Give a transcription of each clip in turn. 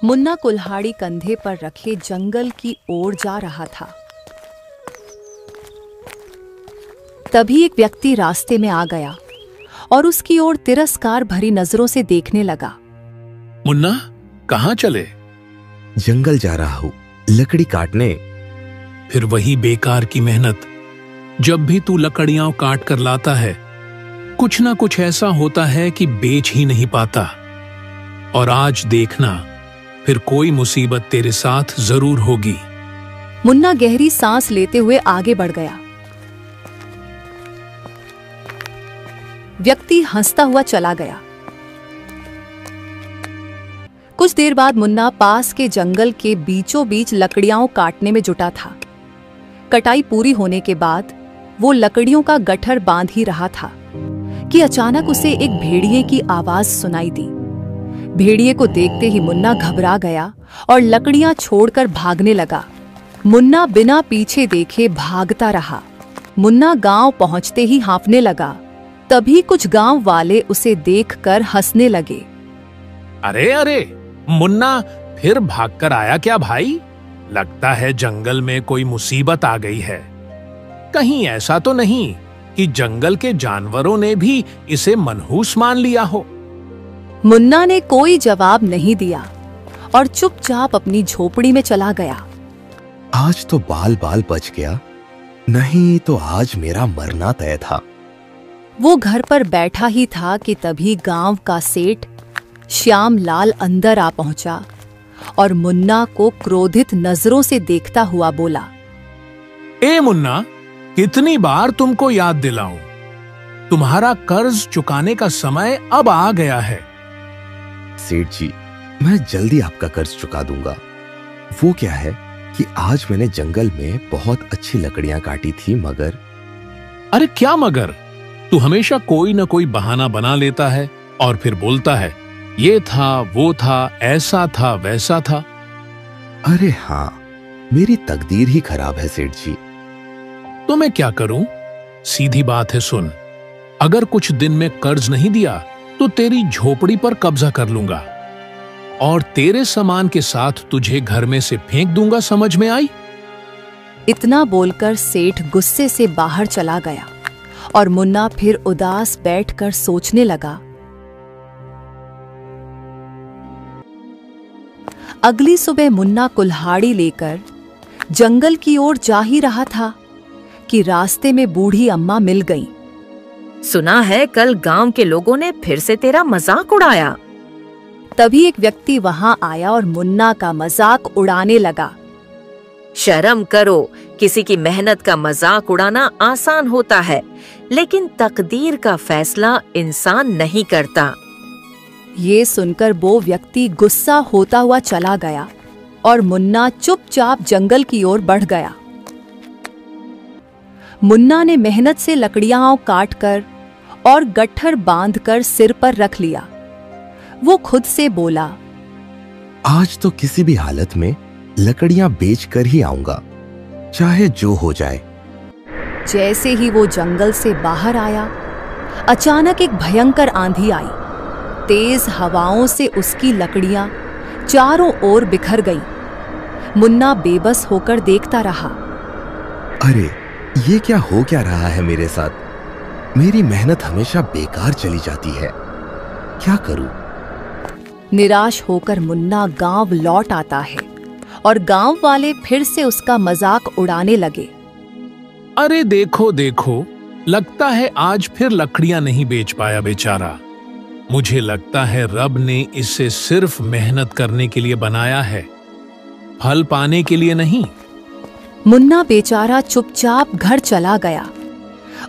मुन्ना कुल्हाड़ी कंधे पर रखे जंगल की ओर जा रहा था। तभी एक व्यक्ति रास्ते में आ गया और उसकी ओर तिरस्कार भरी नजरों से देखने लगा। मुन्ना, कहाँ चले? जंगल जा रहा हूँ, लकड़ी काटने। फिर वही बेकार की मेहनत। जब भी तू लकड़ियां काट कर लाता है, कुछ ना कुछ ऐसा होता है कि बेच ही नहीं पाता। और आज देखना, फिर कोई मुसीबत तेरे साथ जरूर होगी। मुन्ना गहरी सांस लेते हुए आगे बढ़ गया। व्यक्ति हंसता हुआ चला गया। कुछ देर बाद मुन्ना पास के जंगल के बीचों बीच लकड़ियां काटने में जुटा था। कटाई पूरी होने के बाद वो लकड़ियों का गट्ठर बांध ही रहा था कि अचानक उसे एक भेड़िए की आवाज सुनाई दी। भेड़िए को देखते ही मुन्ना घबरा गया और लकड़ियां छोड़कर भागने लगा। मुन्ना बिना पीछे देखे भागता रहा। मुन्ना गांव पहुंचते ही हाँफने लगा। तभी कुछ गांव वाले उसे देखकर हंसने लगे। अरे अरे, मुन्ना फिर भागकर आया क्या भाई? लगता है जंगल में कोई मुसीबत आ गई है। कहीं ऐसा तो नहीं कि जंगल के जानवरों ने भी इसे मनहूस मान लिया हो? मुन्ना ने कोई जवाब नहीं दिया और चुपचाप अपनी झोपड़ी में चला गया। आज तो बाल बाल बच गया, नहीं तो आज मेरा मरना तय था। वो घर पर बैठा ही था कि तभी गांव का सेठ श्याम लाल अंदर आ पहुंचा और मुन्ना को क्रोधित नजरों से देखता हुआ बोला। ए मुन्ना, कितनी बार तुमको याद दिलाऊं? तुम्हारा कर्ज चुकाने का समय अब आ गया है। सेठ जी, मैं जल्दी आपका कर्ज चुका दूंगा। वो क्या है कि आज मैंने जंगल में बहुत अच्छी लकड़ियां काटी थी, मगर। अरे क्या मगर? तू हमेशा कोई न कोई बहाना बना लेता है और फिर बोलता है ये था, वो था, ऐसा था, वैसा था। अरे हाँ, मेरी तकदीर ही खराब है सेठ जी। तो मैं क्या करूं? सीधी बात है, सुन। अगर कुछ दिन में कर्ज नहीं दिया तो तेरी झोपड़ी पर कब्जा कर लूंगा और तेरे सामान के साथ तुझे घर में से फेंक दूंगा, समझ में आई? इतना बोलकर सेठ गुस्से से बाहर चला गया और मुन्ना फिर उदास बैठकर सोचने लगा। अगली सुबह मुन्ना कुल्हाड़ी लेकर जंगल की ओर जा ही रहा था कि रास्ते में बूढ़ी अम्मा मिल गईं। सुना है कल गांव के लोगों ने फिर से तेरा मजाक उड़ाया। तभी एक व्यक्ति वहां आया और मुन्ना का मजाक उड़ाने लगा। शर्म करो, किसी की मेहनत का मजाक उड़ाना आसान होता है, लेकिन तकदीर का फैसला इंसान नहीं करता। ये सुनकर वो व्यक्ति गुस्सा होता हुआ चला गया और मुन्ना चुपचाप जंगल की ओर बढ़ गया। मुन्ना ने मेहनत से लकड़ियां काटकर और गट्ठर बांधकर सिर पर रख लिया। वो खुद से बोला, आज तो किसी भी हालत में लकड़ियां बेचकर ही आऊंगा, चाहे जो हो जाए। जैसे ही वो जंगल से बाहर आया, अचानक एक भयंकर आंधी आई। तेज हवाओं से उसकी लकड़ियां चारों ओर बिखर गईं। मुन्ना बेबस होकर देखता रहा। अरे, ये क्या हो क्या रहा है मेरे साथ? मेरी मेहनत हमेशा बेकार चली जाती है, क्या करूं? निराश होकर मुन्ना गांव लौट आता है और गांव वाले फिर से उसका मजाक उड़ाने लगे। अरे देखो देखो, लगता है आज फिर लकड़ियां नहीं बेच पाया बेचारा। मुझे लगता है रब ने इसे सिर्फ मेहनत करने के लिए बनाया है, फल पाने के लिए नहीं। मुन्ना बेचारा चुपचाप घर चला गया।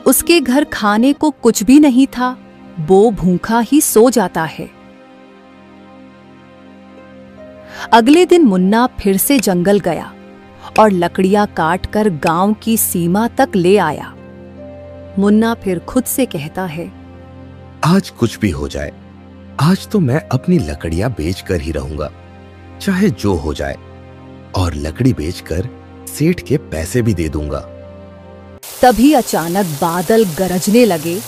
उसके घर खाने को कुछ भी नहीं था, वो भूखा ही सो जाता है। अगले दिन मुन्ना फिर से जंगल गया और लकड़ियां काटकर गांव की सीमा तक ले आया। मुन्ना फिर खुद से कहता है, आज कुछ भी हो जाए, आज तो मैं अपनी लकड़ियां बेचकर ही रहूंगा, चाहे जो हो जाए। और लकड़ी बेचकर सेठ के पैसे भी दे दूंगा। तभी अचानक बादल गरजने लगे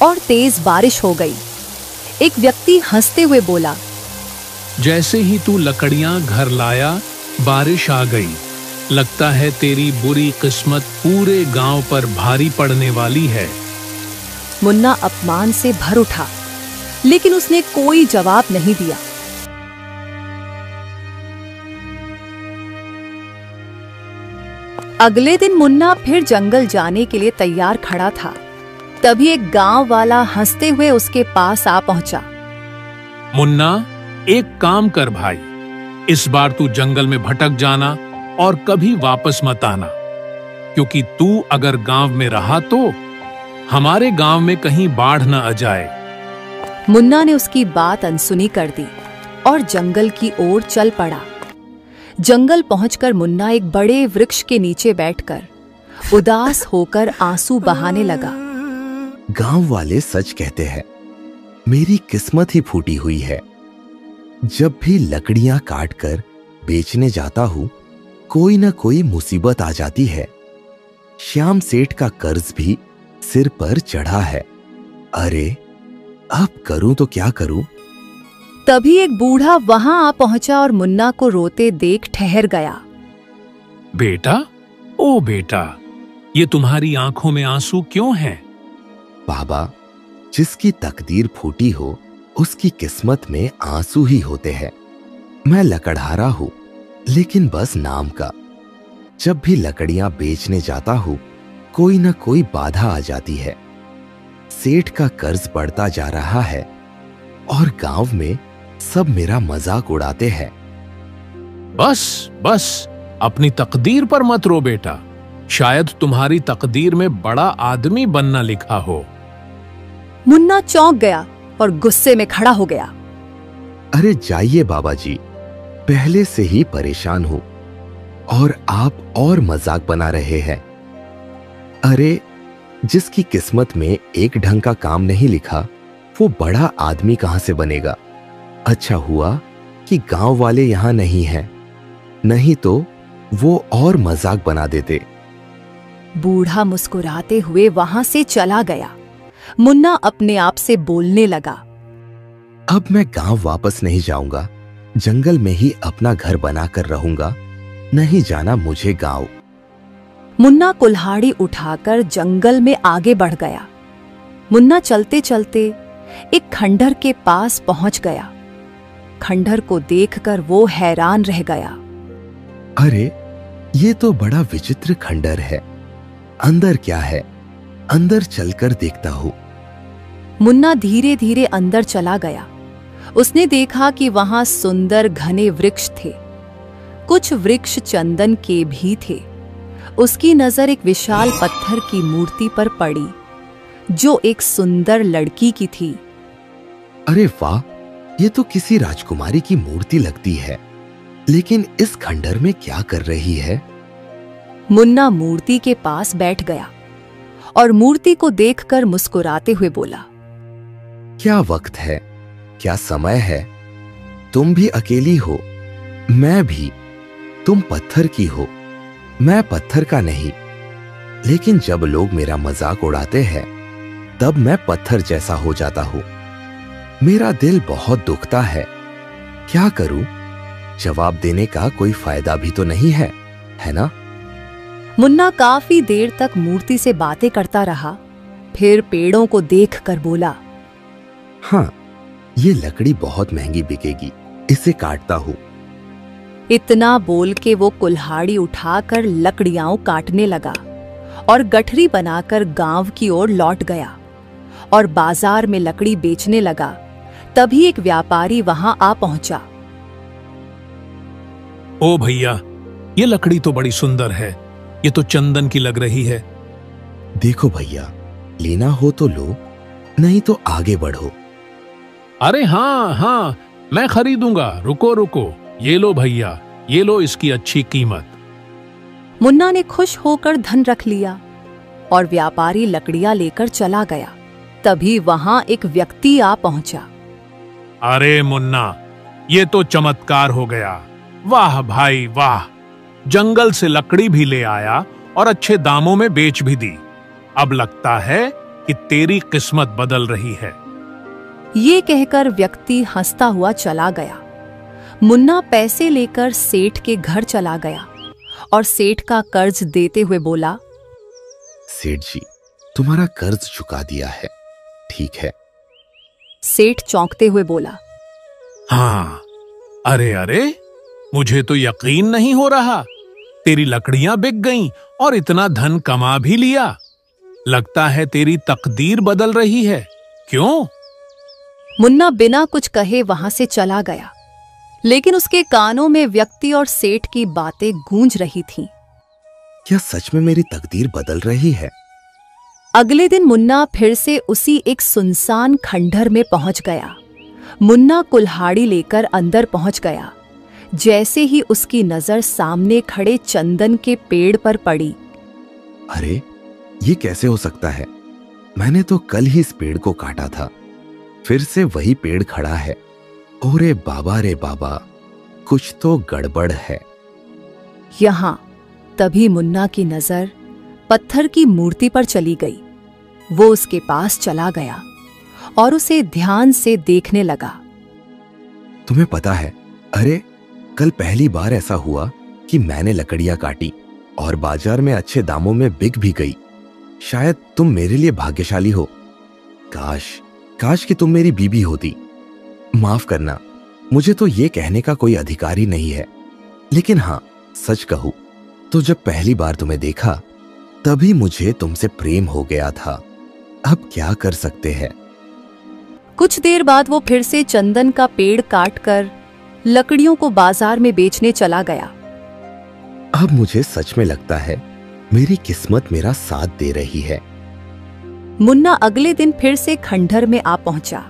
और तेज बारिश हो गई। एक व्यक्ति हंसते हुए बोला, जैसे ही तू लकड़ियां घर लाया, बारिश आ गई। लगता है तेरी बुरी किस्मत पूरे गांव पर भारी पड़ने वाली है। मुन्ना अपमान से भर उठा, लेकिन उसने कोई जवाब नहीं दिया। अगले दिन मुन्ना फिर जंगल जाने के लिए तैयार खड़ा था। तभी एक गांव वाला हंसते हुए उसके पास आ पहुंचा। मुन्ना, एक काम कर भाई, इस बार तू जंगल में भटक जाना और कभी वापस मत आना, क्योंकि तू अगर गांव में रहा तो हमारे गांव में कहीं बाढ़ न आ जाए। मुन्ना ने उसकी बात अनसुनी कर दी और जंगल की ओर चल पड़ा। जंगल पहुंचकर मुन्ना एक बड़े वृक्ष के नीचे बैठकर उदास होकर आंसू बहाने लगा। गांव वाले सच कहते हैं, मेरी किस्मत ही फूटी हुई है। जब भी लकड़ियां काटकर बेचने जाता हूं, कोई न कोई मुसीबत आ जाती है। श्याम सेठ का कर्ज भी सिर पर चढ़ा है। अरे अब करूं तो क्या करूं? तभी एक बूढ़ा वहां आ पहुंचा और मुन्ना को रोते देख ठहर गया। बेटा, ओ बेटा, ये तुम्हारी आंखों में आंसू क्यों हैं? बाबा, जिसकी तकदीर फूटी हो उसकी किस्मत में आंसू ही होते हैं। मैं लकड़हारा हूं, लेकिन बस नाम का। जब भी लकड़ियां बेचने जाता हूं, कोई न कोई बाधा आ जाती है। सेठ का कर्ज बढ़ता जा रहा है और गांव में सब मेरा मजाक उड़ाते हैं। बस बस, अपनी तकदीर पर मत रो बेटा। शायद तुम्हारी तकदीर में बड़ा आदमी बनना लिखा हो। मुन्ना चौंक गया और गुस्से में खड़ा हो गया। अरे जाइए बाबा जी, पहले से ही परेशान हूं और आप और मजाक बना रहे हैं। अरे जिसकी किस्मत में एक ढंग का काम नहीं लिखा, वो बड़ा आदमी कहां से बनेगा? अच्छा हुआ कि गांव वाले यहां नहीं हैं, नहीं तो वो और मजाक बना देते। बूढ़ा मुस्कुराते हुए वहां से चला गया। मुन्ना अपने आप से बोलने लगा, अब मैं गांव वापस नहीं जाऊंगा, जंगल में ही अपना घर बनाकर रहूंगा। नहीं जाना मुझे गांव। मुन्ना कुल्हाड़ी उठाकर जंगल में आगे बढ़ गया। मुन्ना चलते चलते एक खंडहर के पास पहुंच गया। खंडहर को देखकर वो हैरान रह गया। अरे ये तो बड़ा विचित्र खंडहर है। अंदर क्या है? अंदर चलकर देखता हूं। मुन्ना धीरे धीरे अंदर चला गया। उसने देखा कि वहां सुंदर घने वृक्ष थे। कुछ वृक्ष चंदन के भी थे। उसकी नजर एक विशाल पत्थर की मूर्ति पर पड़ी, जो एक सुंदर लड़की की थी। अरे वाह, ये तो किसी राजकुमारी की मूर्ति लगती है, लेकिन इस खंडहर में क्या कर रही है? मुन्ना मूर्ति के पास बैठ गया और मूर्ति को देखकर मुस्कुराते हुए बोला, क्या वक्त है, क्या समय है? तुम भी अकेली हो, मैं भी। तुम पत्थर की हो, मैं पत्थर का नहीं। लेकिन जब लोग मेरा मजाक उड़ाते हैं, तब मैं पत्थर जैसा हो जाता हूं। मेरा दिल बहुत दुखता है। क्या करूं? जवाब देने का कोई फायदा भी तो नहीं है, है ना? मुन्ना काफी देर तक मूर्ति से बातें करता रहा। फिर पेड़ों को देखकर बोला, हाँ, ये लकड़ी बहुत महंगी बिकेगी, इसे काटता हूं। इतना बोल के वो कुल्हाड़ी उठाकर लकड़ियां काटने लगा और गठरी बनाकर गांव की ओर लौट गया और बाजार में लकड़ी बेचने लगा। तभी एक व्यापारी वहां आ पहुंचा। ओ भैया, ये लकड़ी तो बड़ी सुंदर है, ये तो चंदन की लग रही है। देखो भैया, लेना हो तो लो, नहीं तो आगे बढ़ो। अरे हाँ हाँ, मैं खरीदूंगा, रुको रुको, ये लो भैया, ये लो इसकी अच्छी कीमत। मुन्ना ने खुश होकर धन रख लिया और व्यापारी लकड़ियां लेकर चला गया। तभी वहां एक व्यक्ति आ पहुंचा। अरे मुन्ना, ये तो चमत्कार हो गया। वाह भाई वाह, जंगल से लकड़ी भी ले आया और अच्छे दामों में बेच भी दी। अब लगता है कि तेरी किस्मत बदल रही है। ये कहकर व्यक्ति हंसता हुआ चला गया। मुन्ना पैसे लेकर सेठ के घर चला गया और सेठ का कर्ज देते हुए बोला, सेठ जी, तुम्हारा कर्ज चुका दिया है, ठीक है। सेठ चौंकते हुए बोला, हाँ, अरे अरे, मुझे तो यकीन नहीं हो रहा। तेरी लकड़ियां बिक गईं और इतना धन कमा भी लिया। लगता है तेरी तकदीर बदल रही है, क्यों? मुन्ना बिना कुछ कहे वहां से चला गया, लेकिन उसके कानों में व्यक्ति और सेठ की बातें गूंज रही थीं। क्या सच में मेरी तकदीर बदल रही है? अगले दिन मुन्ना फिर से उसी एक सुनसान खंडहर में पहुंच गया। मुन्ना कुल्हाड़ी लेकर अंदर पहुंच गया। जैसे ही उसकी नजर सामने खड़े चंदन के पेड़ पर पड़ी, अरे, ये कैसे हो सकता है? मैंने तो कल ही इस पेड़ को काटा था, फिर से वही पेड़ खड़ा है। ओरे बाबा रे बाबा, कुछ तो गड़बड़ है। यहां तभी मुन्ना की नजर पत्थर की मूर्ति पर चली गई। वो उसके पास चला गया और उसे ध्यान से देखने लगा। तुम्हें पता है, अरे, कल पहली बार ऐसा हुआ कि मैंने लकड़ियां काटी और बाजार में अच्छे दामों में बिक भी गई। शायद तुम मेरे लिए भाग्यशाली हो। काश कि तुम मेरी बीबी होती। माफ करना, मुझे तो ये कहने का कोई अधिकार ही नहीं है, लेकिन हाँ, सच कहूं तो जब पहली बार तुम्हें देखा तभी मुझे तुमसे प्रेम हो गया था। अब क्या कर सकते हैं। कुछ देर बाद वो फिर से चंदन का पेड़ काटकर लकड़ियों को बाजार में बेचने चला गया। अब मुझे सच में लगता है मेरी किस्मत मेरा साथ दे रही है। मुन्ना अगले दिन फिर से खंडहर में आ पहुंचा।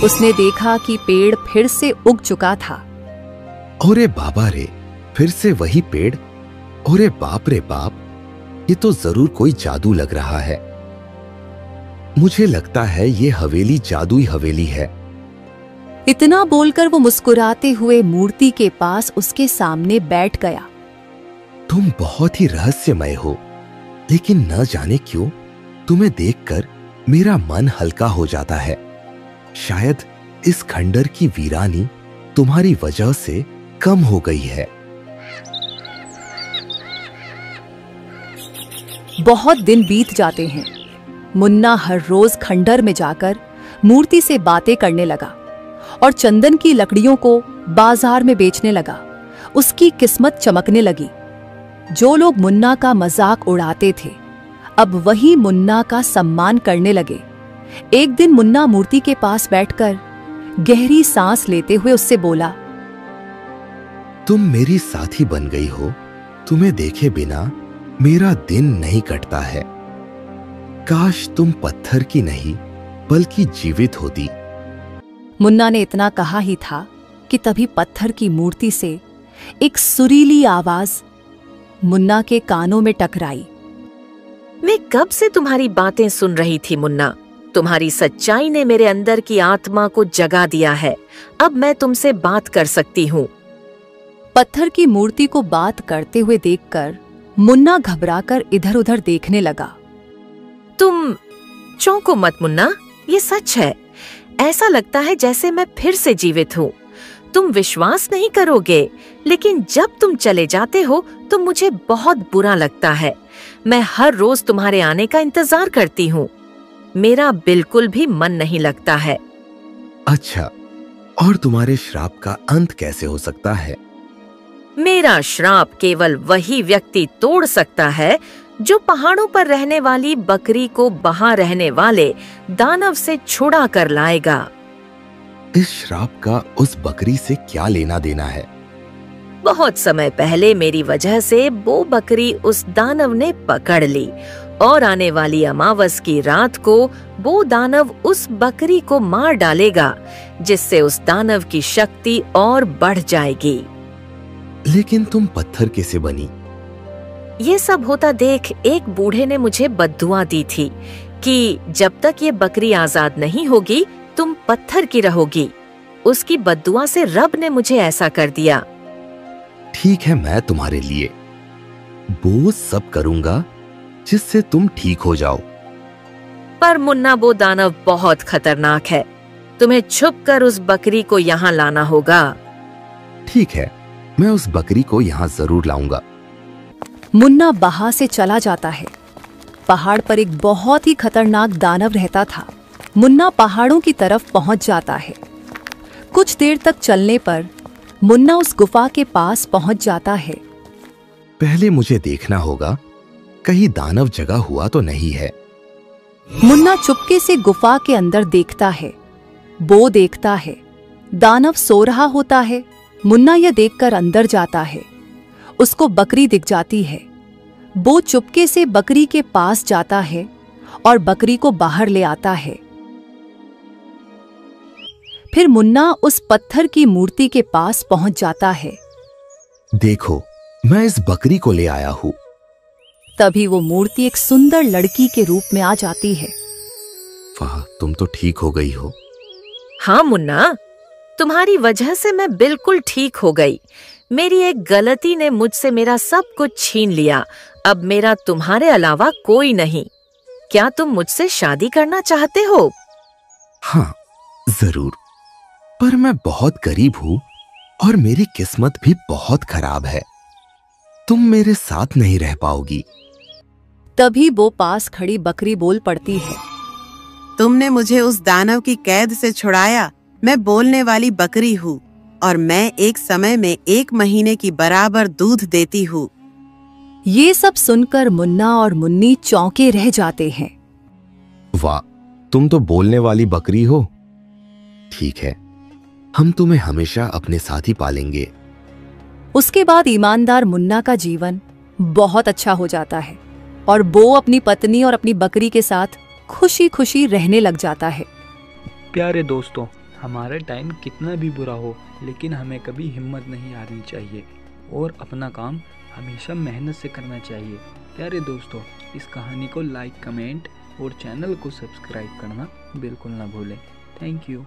उसने देखा कि पेड़ फिर से उग चुका था। ओरे बाबा रे, फिर से वही पेड़। ओरे बाप रे बाप, ये तो जरूर कोई जादू लग रहा है। मुझे लगता है ये हवेली जादुई हवेली है। इतना बोलकर वो मुस्कुराते हुए मूर्ति के पास उसके सामने बैठ गया। तुम बहुत ही रहस्यमय हो, लेकिन न जाने क्यों तुम्हें देखकर मेरा मन हल्का हो जाता है। शायद इस खंडर की वीरानी तुम्हारी वजह से कम हो गई है। बहुत दिन बीत जाते हैं। मुन्ना हर रोज खंडर में जाकर मूर्ति से बातें करने लगा और चंदन की लकड़ियों को बाजार में बेचने लगा। उसकी किस्मत चमकने लगी। जो लोग मुन्ना का मजाक उड़ाते थे, अब वही मुन्ना का सम्मान करने लगे। एक दिन मुन्ना मूर्ति के पास बैठकर गहरी सांस लेते हुए उससे बोला, तुम मेरी साथी बन गई हो। तुम्हें देखे बिना मेरा दिन नहीं कटता है। काश तुम पत्थर की नहीं बल्कि जीवित होती। मुन्ना ने इतना कहा ही था कि तभी पत्थर की मूर्ति से एक सुरीली आवाज मुन्ना के कानों में टकराई। मैं कब से तुम्हारी बातें सुन रही थी मुन्ना। तुम्हारी सच्चाई ने मेरे अंदर की आत्मा को जगा दिया है। अब मैं तुमसे बात कर सकती हूँ। पत्थर की मूर्ति को बात करते हुए देखकर मुन्ना घबराकर इधर-उधर देखने लगा। तुम चौंको मत मुन्ना, ये सच है। ऐसा लगता है जैसे मैं फिर से जीवित हूँ। तुम विश्वास नहीं करोगे, लेकिन जब तुम चले जाते हो तो मुझे बहुत बुरा लगता है। मैं हर रोज तुम्हारे आने का इंतजार करती हूँ। मेरा बिल्कुल भी मन नहीं लगता है। अच्छा, और तुम्हारे श्राप का अंत कैसे हो सकता है? मेरा श्राप केवल वही व्यक्ति तोड़ सकता है जो पहाड़ों पर रहने वाली बकरी को वहां रहने वाले दानव से छुड़ा कर लाएगा। इस श्राप का उस बकरी से क्या लेना देना है? बहुत समय पहले मेरी वजह से वो बकरी उस दानव ने पकड़ ली और आने वाली अमावस की रात को वो दानव उस बकरी को मार डालेगा, जिससे उस दानव की शक्ति और बढ़ जाएगी। लेकिन तुम पत्थर कैसे बनी? ये सब होता देख एक बूढ़े ने मुझे बद्दुआ दी थी कि जब तक ये बकरी आजाद नहीं होगी तुम पत्थर की रहोगी। उसकी बद्दुआ से रब ने मुझे ऐसा कर दिया। ठीक है, मैं तुम्हारे लिए वो सब करूंगा जिससे तुम ठीक हो जाओ। पर मुन्ना, वो दानव बहुत खतरनाक है। तुम्हें छुपकर उस बकरी को यहाँ लाना होगा। ठीक है, मैं उस बकरी को यहाँ जरूर लाऊंगा। मुन्ना वहां से चला जाता है। पहाड़ पर एक बहुत ही खतरनाक दानव रहता था। मुन्ना पहाड़ों की तरफ पहुंच जाता है। कुछ देर तक चलने पर मुन्ना उस गुफा के पास पहुंच जाता है। पहले मुझे देखना होगा कहीं दानव जगा हुआ तो नहीं है। मुन्ना चुपके से गुफा के अंदर देखता है। बो देखता है दानव सो रहा होता है। मुन्ना यह देखकर अंदर जाता है। उसको बकरी दिख जाती है। बो चुपके से बकरी के पास जाता है और बकरी को बाहर ले आता है। फिर मुन्ना उस पत्थर की मूर्ति के पास पहुंच जाता है। देखो, मैं इस बकरी को ले आया हूँ। तभी वो मूर्ति एक सुंदर लड़की के रूप में आ जाती है। वाह, तुम तो ठीक हो गई हो। हाँ मुन्ना, तुम्हारी वजह से मैं बिल्कुल ठीक हो गई। मेरी एक गलती ने मुझसे मेरा सब कुछ छीन लिया। अब मेरा तुम्हारे अलावा कोई नहीं। क्या तुम मुझसे शादी करना चाहते हो? हाँ, जरूर। पर मैं बहुत गरीब हूँ और मेरी किस्मत भी बहुत खराब है। तुम मेरे साथ नहीं रह पाओगी। तभी वो पास खड़ी बकरी बोल पड़ती है। तुमने मुझे उस दानव की कैद से छुड़ाया। मैं बोलने वाली बकरी हूँ और मैं एक समय में 1 महीने की बराबर दूध देती हूँ। ये सब सुनकर मुन्ना और मुन्नी चौंके रह जाते हैं। वाह, तुम तो बोलने वाली बकरी हो। ठीक है, हम तुम्हें हमेशा अपने साथ ही पालेंगे। उसके बाद ईमानदार मुन्ना का जीवन बहुत अच्छा हो जाता है और वो अपनी पत्नी और अपनी बकरी के साथ खुशी खुशी रहने लग जाता है। प्यारे दोस्तों, हमारा टाइम कितना भी बुरा हो लेकिन हमें कभी हिम्मत नहीं हारनी चाहिए और अपना काम हमेशा मेहनत से करना चाहिए। प्यारे दोस्तों, इस कहानी को लाइक, कमेंट और चैनल को सब्सक्राइब करना बिल्कुल ना भूलें। Thank you.